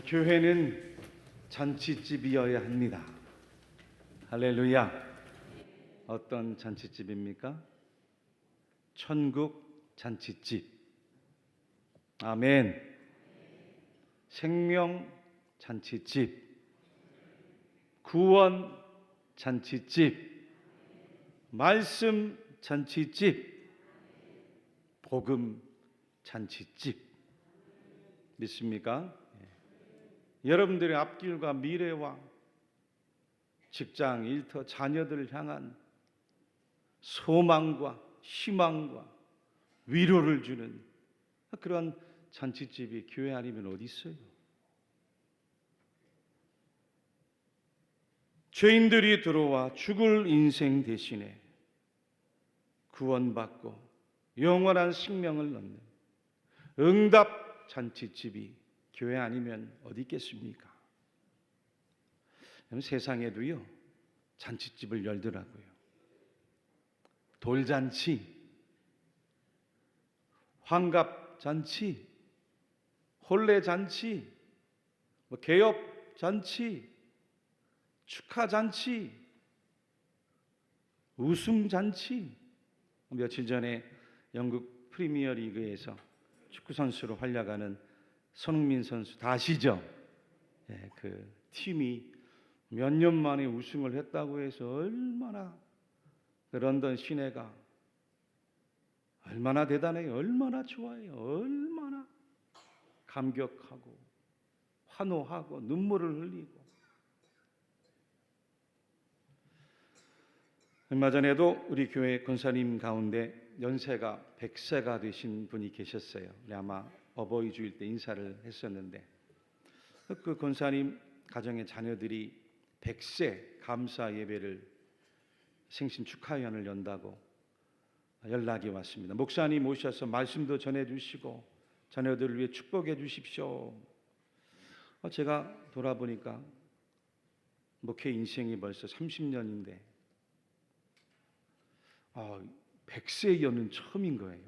교회는 잔치집이어야 합니다. 할렐루야. 어떤 잔치집입니까? 천국 잔치집. 아멘. 생명 잔치집, 구원 잔치집, 말씀 잔치집, 복음 잔치집. 믿습니까? 여러분들의 앞길과 미래와 직장, 일터, 자녀들을 향한 소망과 희망과 위로를 주는 그런 잔치집이 교회 아니면 어디 있어요? 죄인들이 들어와 죽을 인생 대신에 구원받고 영원한 생명을 얻는 응답 잔치집이 교회 아니면 어디 있겠습니까? 세상에도요 잔치집을 열더라고요. 돌잔치, 환갑잔치, 혼례잔치, 개업잔치, 축하잔치, 웃음잔치. 며칠 전에 영국 프리미어리그에서 축구선수로 활약하는 손흥민 선수 다 아시죠? 그 팀이 몇 년 만에 우승을 했다고 해서 얼마나 그 런던 시내가 얼마나 대단해요, 얼마나 좋아요, 얼마나 감격하고 환호하고 눈물을 흘리고. 얼마 전에도 우리 교회 권사님 가운데 연세가 100세가 되신 분이 계셨어요. 아마 어버이 주일 때 인사를 했었는데 그 권사님 가정의 자녀들이 100세 감사 예배를 생신 축하회를 연다고 연락이 왔습니다. 목사님 오셔서 말씀도 전해주시고 자녀들을 위해 축복해 주십시오. 제가 돌아보니까 목회 인생이 벌써 30년인데 100세 연은 처음인 거예요.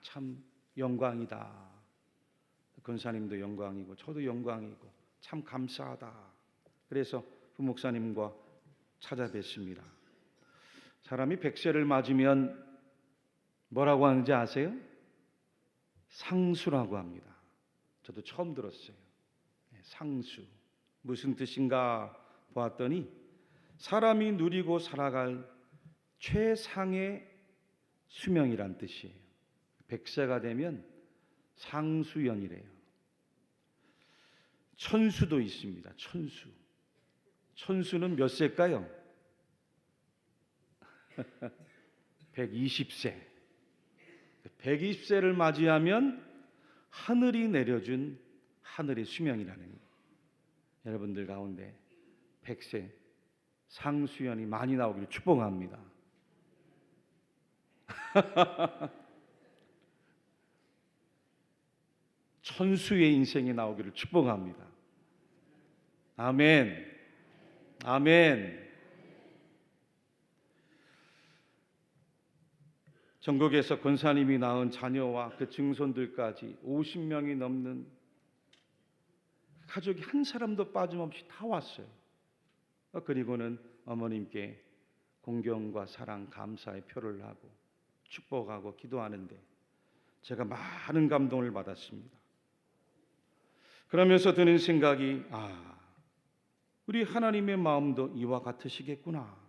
참 영광이다. 권사님도 영광이고 저도 영광이고 참 감사하다. 그래서 부목사님과 찾아뵀습니다. 사람이 100세를 맞으면 뭐라고 하는지 아세요? 상수라고 합니다. 저도 처음 들었어요. 상수. 무슨 뜻인가 보았더니 사람이 누리고 살아갈 최상의 수명이란 뜻이에요. 100세가 되면 상수연이래요. 천수도 있습니다. 천수. 천수는 몇 세일까요? 120세. 120세를 맞이하면 하늘이 내려준 하늘의 수명이라는 거예요. 여러분들 가운데 100세 상수연이 많이 나오기를 축복합니다. 천수의 인생이 나오기를 축복합니다. 아멘. 아멘. 전국에서 권사님이 낳은 자녀와 그 증손들까지 50명이 넘는 가족이 한 사람도 빠짐없이 다 왔어요. 그리고는 어머님께 공경과 사랑, 감사의 표를 하고 축복하고 기도하는데 제가 많은 감동을 받았습니다. 그러면서 드는 생각이 우리 하나님의 마음도 이와 같으시겠구나.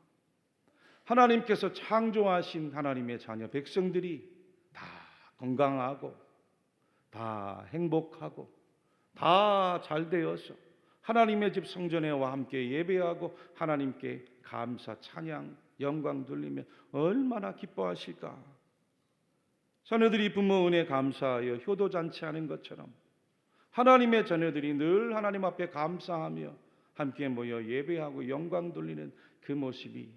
하나님께서 창조하신 하나님의 자녀 백성들이 다 건강하고 다 행복하고 다 잘되어서 하나님의 집 성전에와 함께 예배하고 하나님께 감사, 찬양, 영광 돌리며 얼마나 기뻐하실까. 자녀들이 부모 은혜 감사하여 효도잔치하는 것처럼 하나님의 자녀들이 늘 하나님 앞에 감사하며 함께 모여 예배하고 영광 돌리는 그 모습이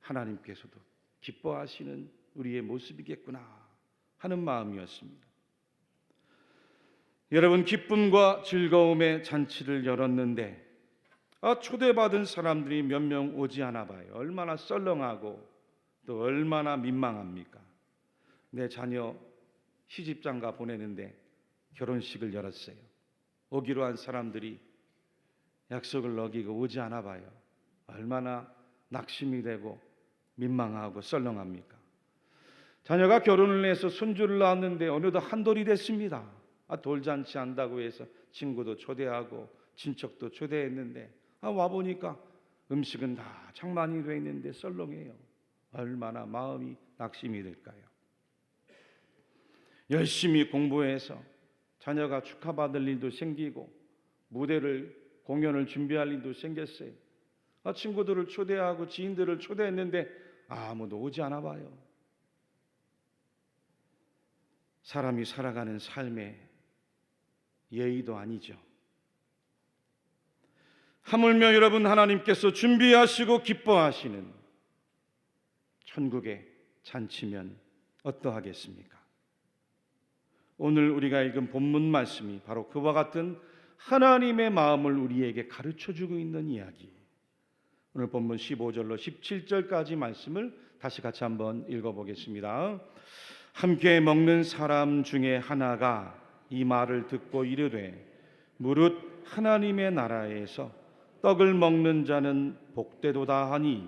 하나님께서도 기뻐하시는 우리의 모습이겠구나 하는 마음이었습니다. 여러분, 기쁨과 즐거움의 잔치를 열었는데 초대받은 사람들이 몇 명 오지 않아 봐요. 얼마나 썰렁하고 또 얼마나 민망합니까? 내 자녀 시집장가 보내는데 결혼식을 열었어요. 오기로 한 사람들이 약속을 어기고 오지 않아 봐요. 얼마나 낙심이 되고 민망하고 썰렁합니까? 자녀가 결혼을 해서 손주를 낳았는데 어느덧 한돌이 됐습니다. 돌잔치 한다고 해서 친구도 초대하고 친척도 초대했는데 와보니까 음식은 다 장만이 돼 있는데 썰렁해요. 얼마나 마음이 낙심이 될까요? 열심히 공부해서 자녀가 축하받을 일도 생기고 공연을 준비할 일도 생겼어요. 친구들을 초대하고 지인들을 초대했는데 아무도 오지 않아 봐요. 사람이 살아가는 삶의 예의도 아니죠. 하물며 여러분, 하나님께서 준비하시고 기뻐하시는 천국의 잔치면 어떠하겠습니까? 오늘 우리가 읽은 본문 말씀이 바로 그와 같은 하나님의 마음을 우리에게 가르쳐주고 있는 이야기. 오늘 본문 15절로 17절까지 말씀을 다시 같이 한번 읽어보겠습니다. 함께 먹는 사람 중에 하나가 이 말을 듣고 이르되 무릇 하나님의 나라에서 떡을 먹는 자는 복되도다 하니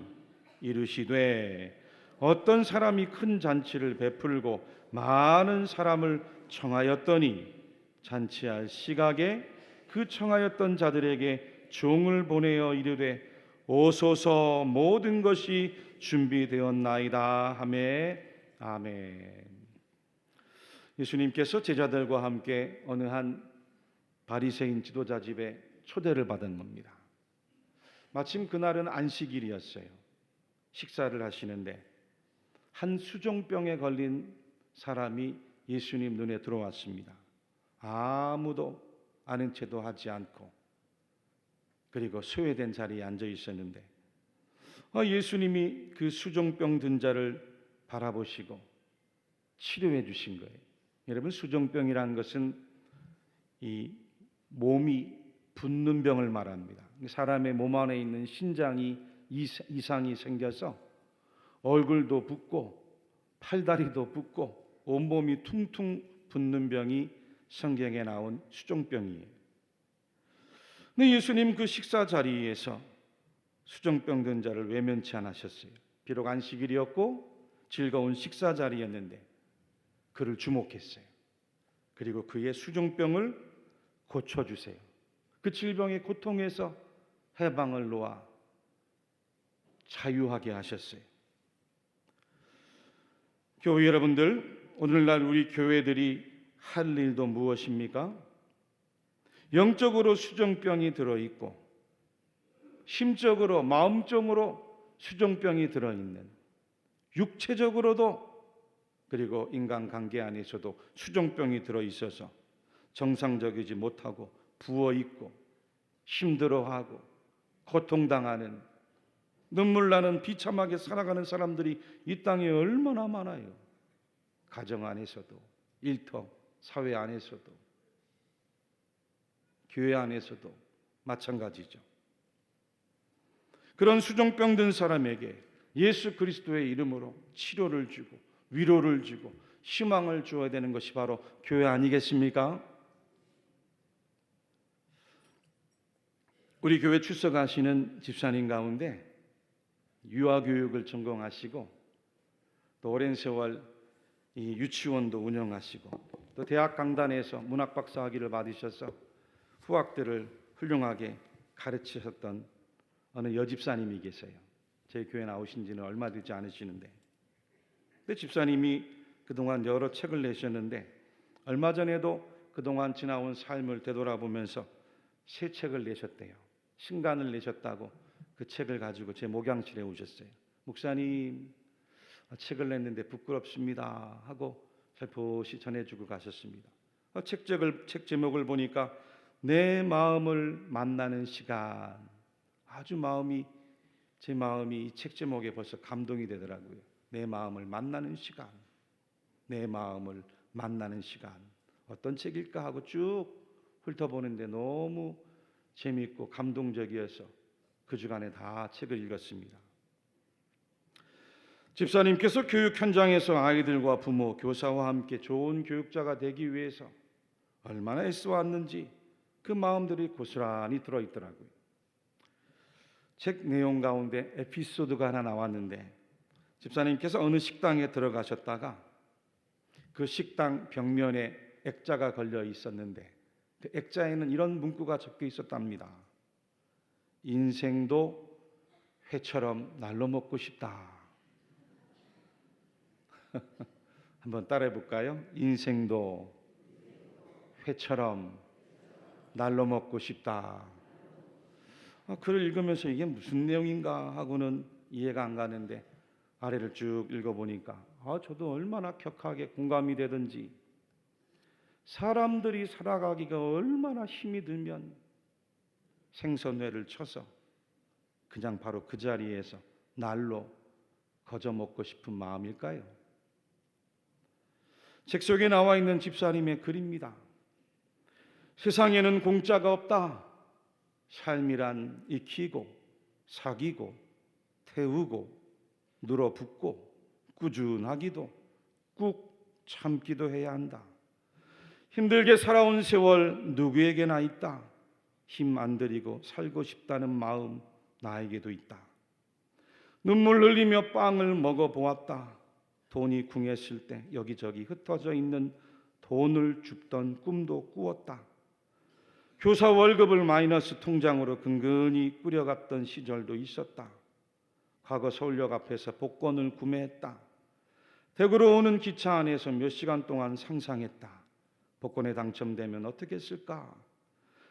이르시되 어떤 사람이 큰 잔치를 베풀고 많은 사람을 청하였더니 잔치할 시각에 그 청하였던 자들에게 종을 보내어 이르되 오소서 모든 것이 준비되었나이다 하매 아멘. 예수님께서 제자들과 함께 어느 한 바리새인 지도자 집에 초대를 받은 겁니다. 마침 그날은 안식일이었어요. 식사를 하시는데 한 수종병에 걸린 사람이 예수님 눈에 들어왔습니다. 아무도 아는 체도 하지 않고 그리고 소외된 자리에 앉아 있었는데 예수님이 그 수종병 든 자를 바라보시고 치료해 주신 거예요. 여러분, 수종병이라는 것은 이 몸이 붓는 병을 말합니다. 사람의 몸 안에 있는 신장이 이상이 생겨서 얼굴도 붓고 팔다리도 붓고 온몸이 퉁퉁 붓는 병이 성경에 나온 수종병이에요. 근데 예수님 그 식사 자리에서 수종병 든 자를 외면치 않으셨어요. 비록 안식일이었고 즐거운 식사 자리였는데 그를 주목했어요. 그리고 그의 수종병을 고쳐주세요. 그 질병의 고통에서 해방을 놓아 자유하게 하셨어요. 교회 여러분들, 오늘날 우리 교회들이 할 일도 무엇입니까? 영적으로 수종병이 들어있고 심적으로 마음적으로 수종병이 들어있는, 육체적으로도 그리고 인간관계 안에서도 수종병이 들어있어서 정상적이지 못하고 부어있고 힘들어하고 고통당하는, 눈물나는 비참하게 살아가는 사람들이 이 땅에 얼마나 많아요. 가정 안에서도, 일터, 사회 안에서도, 교회 안에서도 마찬가지죠. 그런 수종병 든 사람에게 예수 그리스도의 이름으로 치료를 주고 위로를 주고 희망을 주어야 되는 것이 바로 교회 아니겠습니까? 우리 교회 출석하시는 집사님 가운데 유아교육을 전공하시고 또 오랜 세월 이 유치원도 운영하시고 또 대학 강단에서 문학박사 학위를 받으셔서 후학들을 훌륭하게 가르치셨던 어느 여집사님이 계세요. 제 교회 나오신 지는 얼마 되지 않으시는데, 그 집사님이 그동안 여러 책을 내셨는데 얼마 전에도 그동안 지나온 삶을 되돌아보면서 새 책을 내셨대요. 신간을 내셨다고 그 책을 가지고 제 목양실에 오셨어요. 목사님, 책을 냈는데 부끄럽습니다 하고 살포시 전해주고 가셨습니다. 책 제목을 보니까 내 마음을 만나는 시간. 아주 제 마음이 이 책 제목에 벌써 감동이 되더라고요. 내 마음을 만나는 시간. 내 마음을 만나는 시간. 어떤 책일까 하고 쭉 훑어보는데 너무 재미있고 감동적이어서 그 주간에 다 책을 읽었습니다. 집사님께서 교육 현장에서 아이들과 부모, 교사와 함께 좋은 교육자가 되기 위해서 얼마나 애써왔는지 그 마음들이 고스란히 들어있더라고요. 책 내용 가운데 에피소드가 하나 나왔는데, 집사님께서 어느 식당에 들어가셨다가 그 식당 벽면에 액자가 걸려 있었는데, 그 액자에는 이런 문구가 적혀 있었답니다. 인생도 회처럼 날로 먹고 싶다. 한번 따라해 볼까요? 인생도 회처럼 날로 먹고 싶다. 글을 읽으면서 이게 무슨 내용인가 하고는 이해가 안 가는데, 아래를 쭉 읽어보니까 저도 얼마나 격하게 공감이 되든지, 사람들이 살아가기가 얼마나 힘이 들면 생선회를 쳐서 그냥 바로 그 자리에서 날로 거저 먹고 싶은 마음일까요? 책 속에 나와 있는 집사님의 글입니다. 세상에는 공짜가 없다. 삶이란 익히고 사귀고 태우고 늘어붙고 꾸준하기도 꾹 참기도 해야 한다. 힘들게 살아온 세월 누구에게나 있다. 힘 안 들이고 살고 싶다는 마음 나에게도 있다. 눈물 흘리며 빵을 먹어보았다. 돈이 궁했을 때 여기저기 흩어져 있는 돈을 줍던 꿈도 꾸었다. 교사 월급을 마이너스 통장으로 근근히 꾸려갔던 시절도 있었다. 과거 서울역 앞에서 복권을 구매했다. 대구로 오는 기차 안에서 몇 시간 동안 상상했다. 복권에 당첨되면 어떻게 쓸까?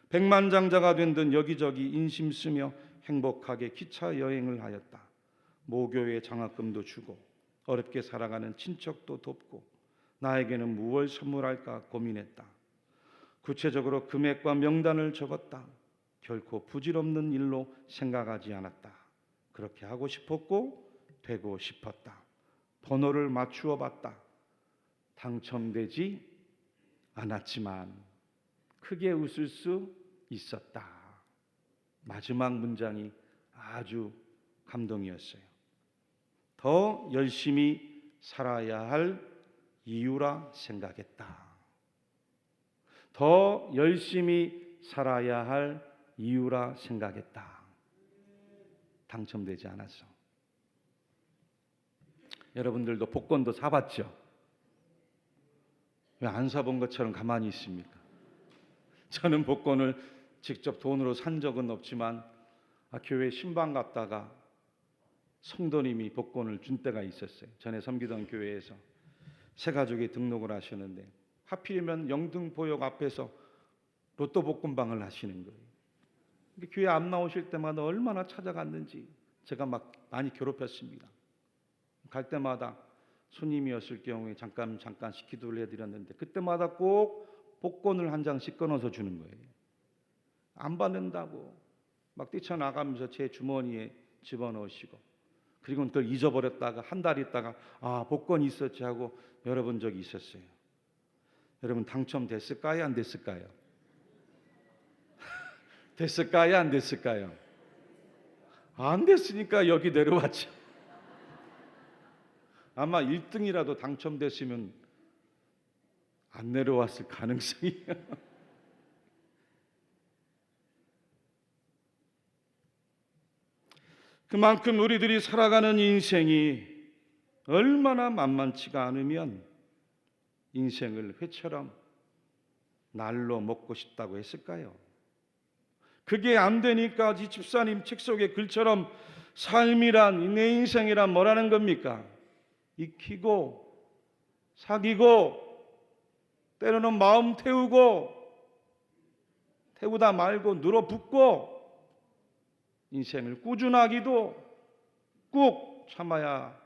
백만장자가 된 듯 여기저기 인심 쓰며 행복하게 기차 여행을 하였다. 모교에 장학금도 주고 어렵게 살아가는 친척도 돕고 나에게는 무엇을 선물할까 고민했다. 구체적으로 금액과 명단을 적었다. 결코 부질없는 일로 생각하지 않았다. 그렇게 하고 싶었고 되고 싶었다. 번호를 맞추어 봤다. 당첨되지 않았지만 크게 웃을 수 있었다. 마지막 문장이 아주 감동이었어요. 더 열심히 살아야 할 이유라 생각했다. 더 열심히 살아야 할 이유라 생각했다. 당첨되지 않았어. 여러분들도 복권도 사봤죠? 왜 안 사본 것처럼 가만히 있습니까? 저는 복권을 직접 돈으로 산 적은 없지만 교회 신방 갔다가 성도님이 복권을 준 때가 있었어요. 전에 섬기던 교회에서 새 가족이 등록을 하셨는데 하필이면 영등포역 앞에서 로또 복권방을 하시는 거예요. 교회 앞 나오실 때마다 얼마나 찾아갔는지 제가 막 많이 괴롭혔습니다. 갈 때마다 손님이었을 경우에 잠깐씩 기도를 해드렸는데 그때마다 꼭 복권을 한 장씩 끊어서 주는 거예요. 안 받는다고 막 뛰쳐나가면서 제 주머니에 집어넣으시고, 그리고 그걸 잊어버렸다가 한 달 있다가 복권이 있었지 하고 열어본 적이 있었어요. 여러분 당첨됐을까요? 안 됐을까요? 됐을까요? 안 됐을까요? 안 됐으니까 여기 내려왔죠. 아마 1등이라도 당첨됐으면 안 내려왔을 가능성이 그만큼 우리들이 살아가는 인생이 얼마나 만만치가 않으면 인생을 회처럼 날로 먹고 싶다고 했을까요? 그게 안 되니까 이 집사님 책 속의 글처럼 삶이란, 내 인생이란 뭐라는 겁니까? 익히고 사귀고 때로는 마음 태우다 말고 늘어붙고 인생을 꾸준하기도 꾹 참아야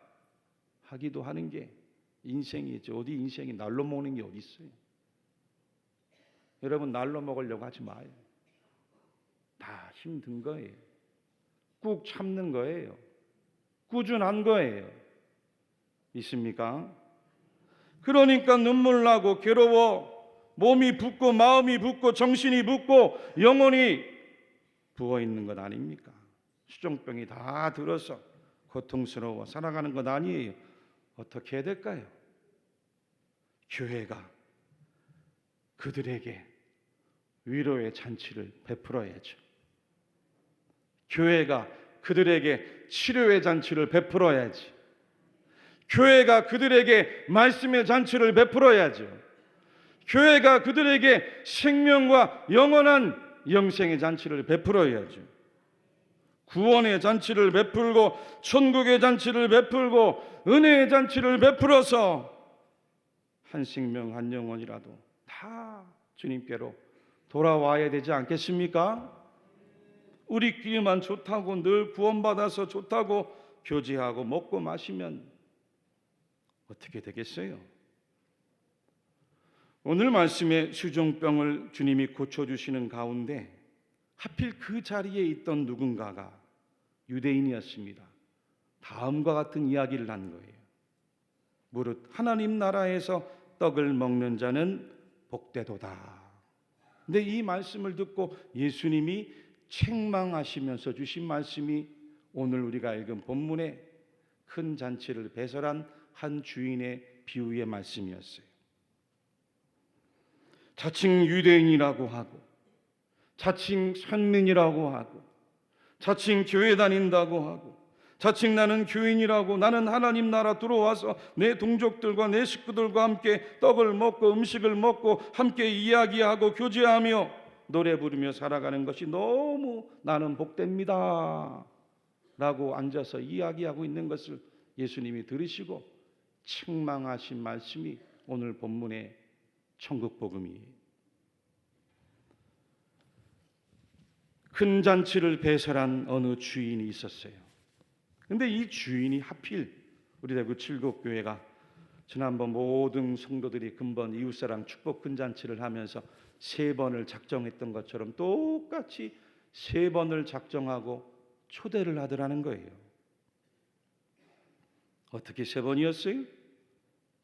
하기도 하는 게 인생이죠. 어디 인생이 날로 먹는 게 어디 있어요? 여러분 날로 먹으려고 하지 마요. 다 힘든 거예요. 꾹 참는 거예요. 꾸준한 거예요. 있습니까? 그러니까 눈물 나고 괴로워 몸이 붓고 마음이 붓고 정신이 붓고 영혼이 부어 있는 것 아닙니까? 수종병이 다 들어서 고통스러워 살아가는 것 아니에요. 어떻게 해야 될까요? 교회가 그들에게 위로의 잔치를 베풀어야죠. 교회가 그들에게 치료의 잔치를 베풀어야지. 교회가 그들에게 말씀의 잔치를 베풀어야죠. 교회가 그들에게 생명과 영원한 영생의 잔치를 베풀어야죠. 구원의 잔치를 베풀고 천국의 잔치를 베풀고 은혜의 잔치를 베풀어서 한 생명 한 영혼이라도 다 주님께로 돌아와야 되지 않겠습니까? 우리끼리만 좋다고, 늘 구원받아서 좋다고 교제하고 먹고 마시면 어떻게 되겠어요? 오늘 말씀에 수종병을 주님이 고쳐주시는 가운데 하필 그 자리에 있던 누군가가 유대인이었습니다. 다음과 같은 이야기를 한 거예요. 무릇 하나님 나라에서 떡을 먹는 자는 복되도다. 근데 이 말씀을 듣고 예수님이 책망하시면서 주신 말씀이 오늘 우리가 읽은 본문의 큰 잔치를 배설한 한 주인의 비유의 말씀이었어요. 자칭 유대인이라고 하고 자칭 선민이라고 하고 자칭 교회 다닌다고 하고 자칭 나는 교인이라고, 나는 하나님 나라 들어와서 내 동족들과 내 식구들과 함께 떡을 먹고 음식을 먹고 함께 이야기하고 교제하며 노래 부르며 살아가는 것이 너무 나는 복됩니다 라고 앉아서 이야기하고 있는 것을 예수님이 들으시고 책망하신 말씀이 오늘 본문의 천국 복음이에요. 큰 잔치를 배설한 어느 주인이 있었어요. 근데 이 주인이 하필 우리 대구 칠곡교회가 지난번 모든 성도들이 근본 이웃사랑 축복 큰 잔치를 하면서 3번을 작정했던 것처럼 똑같이 3번을 작정하고 초대를 하더라는 거예요. 어떻게 3번이었어요?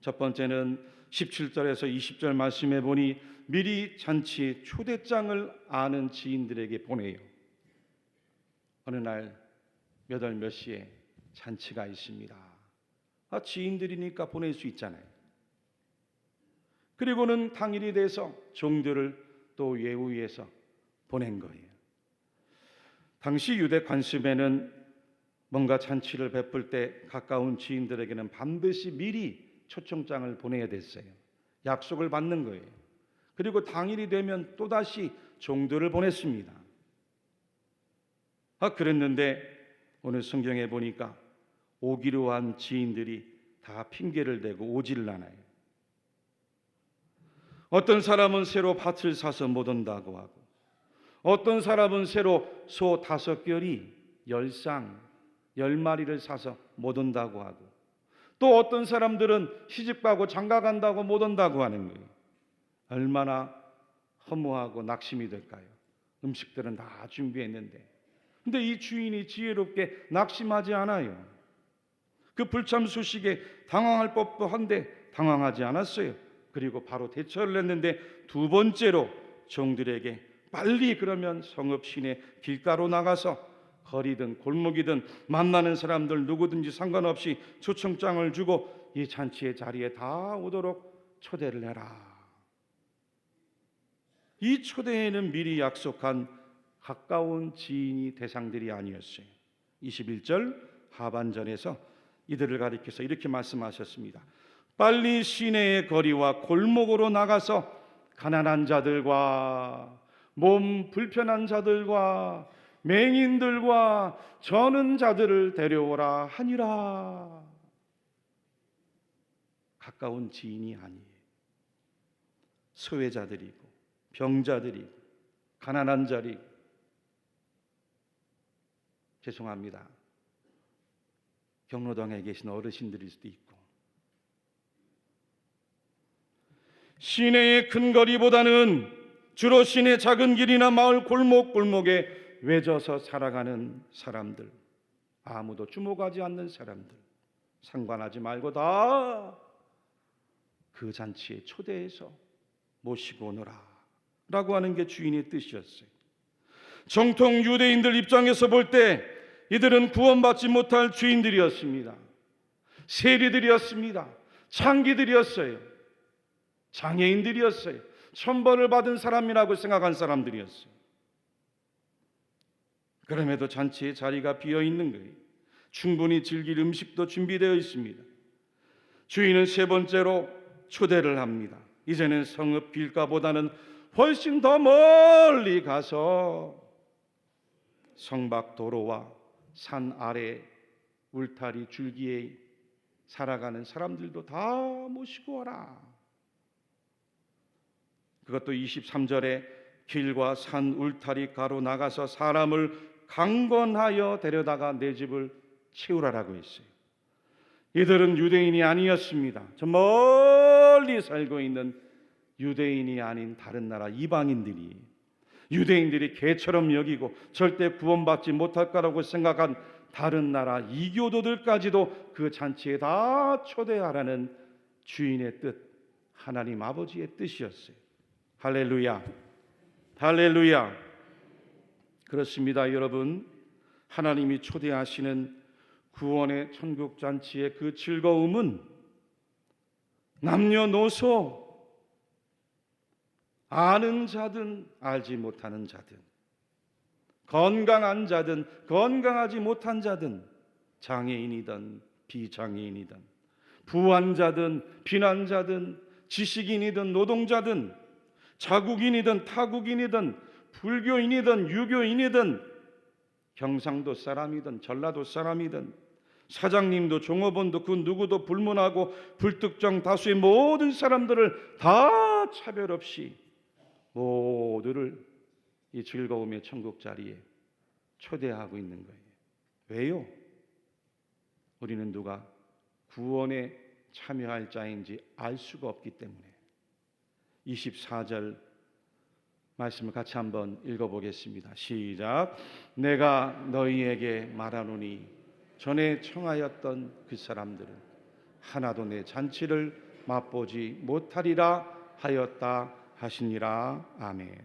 첫 번째는 17절에서 20절 말씀해 보니 미리 잔치의 초대장을 아는 지인들에게 보내요. 어느 날 몇 월 몇 시에 잔치가 있습니다. 지인들이니까 보낼 수 있잖아요. 그리고는 당일이 돼서 종들을 또 예우해서 보낸 거예요. 당시 유대 관습에는 뭔가 잔치를 베풀 때 가까운 지인들에게는 반드시 미리 초청장을 보내야 됐어요. 약속을 받는 거예요. 그리고 당일이 되면 또다시 종들을 보냈습니다. 그랬는데 오늘 성경에 보니까 오기로 한 지인들이 다 핑계를 대고 오지를 않아요. 어떤 사람은 새로 밭을 사서 못 온다고 하고, 어떤 사람은 새로 소 5결이 10쌍 10마리를 사서 못 온다고 하고, 또 어떤 사람들은 시집가고 장가간다고 못 온다고 하는 거예요. 얼마나 허무하고 낙심이 될까요? 음식들은 다 준비했는데. 근데 이 주인이 지혜롭게 낙심하지 않아요. 그 불참 소식에 당황할 법도 한데 당황하지 않았어요. 그리고 바로 대처를 했는데 2번째로 종들에게 빨리 그러면 성읍 시내 길가로 나가서 거리든 골목이든 만나는 사람들 누구든지 상관없이 초청장을 주고 이 잔치의 자리에 다 오도록 초대를 해라. 이 초대에는 미리 약속한 가까운 지인이 대상들이 아니었어요. 21절 하반절에서 이들을 가리켜서 이렇게 말씀하셨습니다. 빨리 시내의 거리와 골목으로 나가서 가난한 자들과 몸 불편한 자들과 맹인들과 저는 자들을 데려오라 하니라. 가까운 지인이 아니에요. 소외자들이고 병자들이고 가난한 자리고. 죄송합니다. 경로당에 계신 어르신들일 수도 있고, 시내의 큰 거리보다는 주로 시내 작은 길이나 마을 골목골목에 외져서 살아가는 사람들, 아무도 주목하지 않는 사람들, 상관하지 말고 다 그 잔치에 초대해서 모시고 오너라 라고 하는 게 주인의 뜻이었어요. 정통 유대인들 입장에서 볼 때 이들은 구원받지 못할 주인들이었습니다. 세리들이었습니다. 창기들이었어요. 장애인들이었어요. 천벌을 받은 사람이라고 생각한 사람들이었어요. 그럼에도 잔치에 자리가 비어 있는 거예요. 충분히 즐길 음식도 준비되어 있습니다. 주인은 세 번째로 초대를 합니다. 이제는 성읍 길가보다는 훨씬 더 멀리 가서 성박 도로와 산 아래 울타리 줄기에 살아가는 사람들도 다 모시고 와라. 그것도 23절에 길과 산 울타리 가로 나가서 사람을 강권하여 데려다가 내 집을 채우라라고 했어요. 이들은 유대인이 아니었습니다. 저 멀리 살고 있는 유대인이 아닌 다른 나라 이방인들이, 유대인들이 개처럼 여기고 절대 구원받지 못할 거라고 생각한 다른 나라 이교도들까지도 그 잔치에 다 초대하라는 주인의 뜻, 하나님 아버지의 뜻이었어요. 할렐루야, 할렐루야. 그렇습니다, 여러분. 하나님이 초대하시는 구원의 천국 잔치의 그 즐거움은 남녀노소, 아는 자든 알지 못하는 자든, 건강한 자든 건강하지 못한 자든, 장애인이든 비장애인이든, 부한자든 비난자든, 지식인이든 노동자든, 자국인이든 타국인이든, 불교인이든 유교인이든, 경상도 사람이든 전라도 사람이든, 사장님도 종업원도 그 누구도 불문하고 불특정 다수의 모든 사람들을 다 차별 없이 모두를 이 즐거움의 천국 자리에 초대하고 있는 거예요. 왜요? 우리는 누가 구원에 참여할 자인지 알 수가 없기 때문에. 24절 말씀을 같이 한번 읽어보겠습니다. 시작. 내가 너희에게 말하노니 전에 청하였던 그 사람들은 하나도 내 잔치를 맛보지 못하리라 하였다 하시니라. 아멘.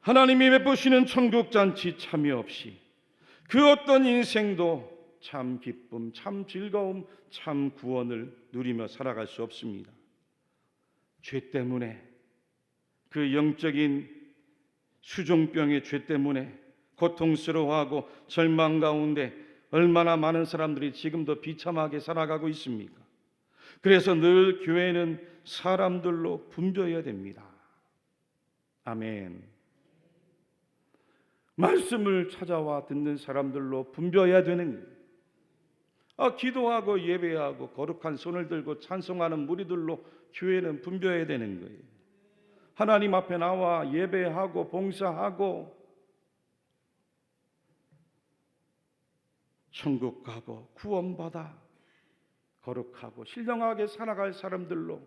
하나님이 베푸시는 천국 잔치 참여 없이 그 어떤 인생도 참 기쁨, 참 즐거움, 참 구원을 누리며 살아갈 수 없습니다. 죄 때문에, 그 영적인 수종병의 죄 때문에 고통스러워하고 절망 가운데 얼마나 많은 사람들이 지금도 비참하게 살아가고 있습니까? 그래서 늘 교회는 사람들로 분별해야 됩니다. 아멘. 말씀을 찾아와 듣는 사람들로 분별해야 되는 거예요. 기도하고 예배하고 거룩한 손을 들고 찬송하는 무리들로 교회는 분별해야 되는 거예요. 하나님 앞에 나와 예배하고 봉사하고 천국 가고 구원받아 거룩하고 신령하게 살아갈 사람들로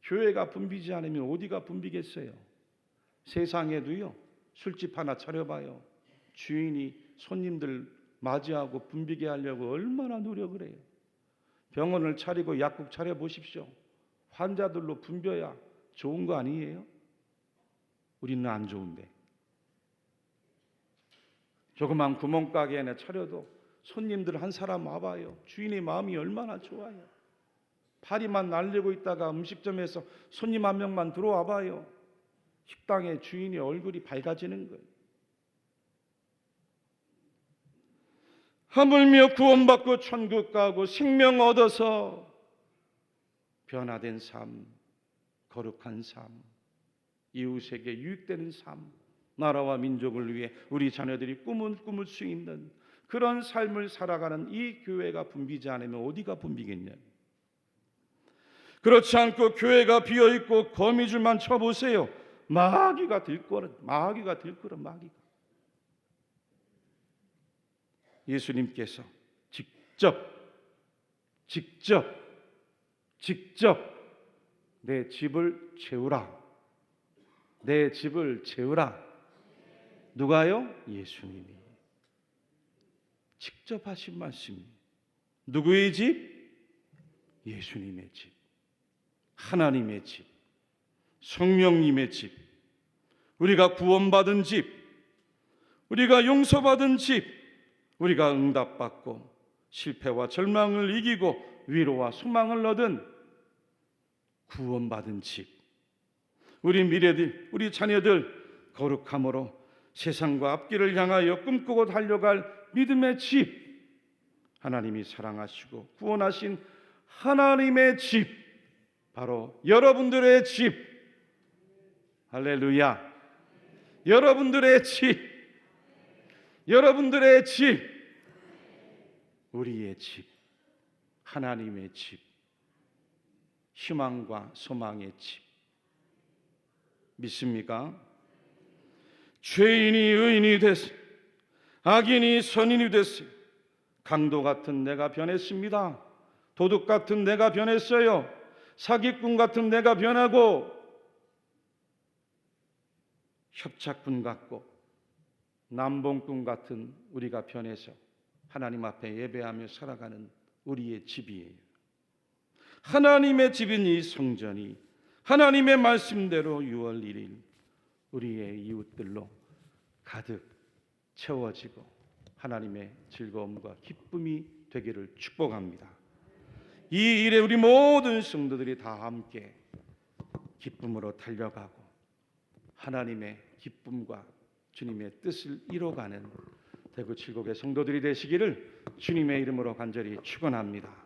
교회가 붐비지 않으면 어디가 붐비겠어요? 세상에도요, 술집 하나 차려봐요. 주인이 손님들 맞이하고 붐비게 하려고 얼마나 노력을 해요. 병원을 차리고 약국 차려보십시오. 환자들로 붐벼야 좋은 거 아니에요? 우리는 안 좋은데. 조그만 구멍가게 하나 차려도 손님들 한 사람 와봐요. 주인의 마음이 얼마나 좋아요. 파리만 날리고 있다가 음식점에서 손님 한 명만 들어와봐요. 식당의 주인의 얼굴이 밝아지는 거예요. 하물며 구원받고 천국 가고 생명 얻어서 변화된 삶, 거룩한 삶, 이웃에게 유익되는 삶, 나라와 민족을 위해 우리 자녀들이 꿈을 꾸을 수 있는 그런 삶을 살아가는 이 교회가 붐비지 않으면 어디가 붐비겠냐? 그렇지 않고 교회가 비어있고 거미줄만 쳐보세요. 마귀가 들끓어, 마귀가. 예수님께서 직접 내 집을 채우라. 내 집을 채우라. 누가요? 예수님이 직접 하신 말씀입니다. 누구의 집? 예수님의 집, 하나님의 집, 성령님의 집, 우리가 구원받은 집, 우리가 용서받은 집, 우리가 응답받고 실패와 절망을 이기고 위로와 소망을 얻은 구원받은 집, 우리 미래들, 우리 자녀들 거룩함으로 세상과 앞길을 향하여 꿈꾸고 달려갈 믿음의 집, 하나님이 사랑하시고 구원하신 하나님의 집, 바로 여러분들의 집. 할렐루야. 여러분들의 집, 여러분들의 집, 우리의 집, 하나님의 집, 희망과 소망의 집. 믿습니까? 죄인이 의인이 됐어요. 악인이 선인이 됐어요. 강도 같은 내가 변했습니다. 도둑 같은 내가 변했어요. 사기꾼 같은 내가 변하고, 협착꾼 같고 남봉꾼 같은 우리가 변해서 하나님 앞에 예배하며 살아가는 우리의 집이에요. 하나님의 집인 이 성전이 하나님의 말씀대로 6월 1일 우리의 이웃들로 가득 채워지고 하나님의 즐거움과 기쁨이 되기를 축복합니다. 이 일에 우리 모든 성도들이 다 함께 기쁨으로 달려가고 하나님의 기쁨과 주님의 뜻을 이뤄가는 대구 칠곡의 성도들이 되시기를 주님의 이름으로 간절히 축원합니다.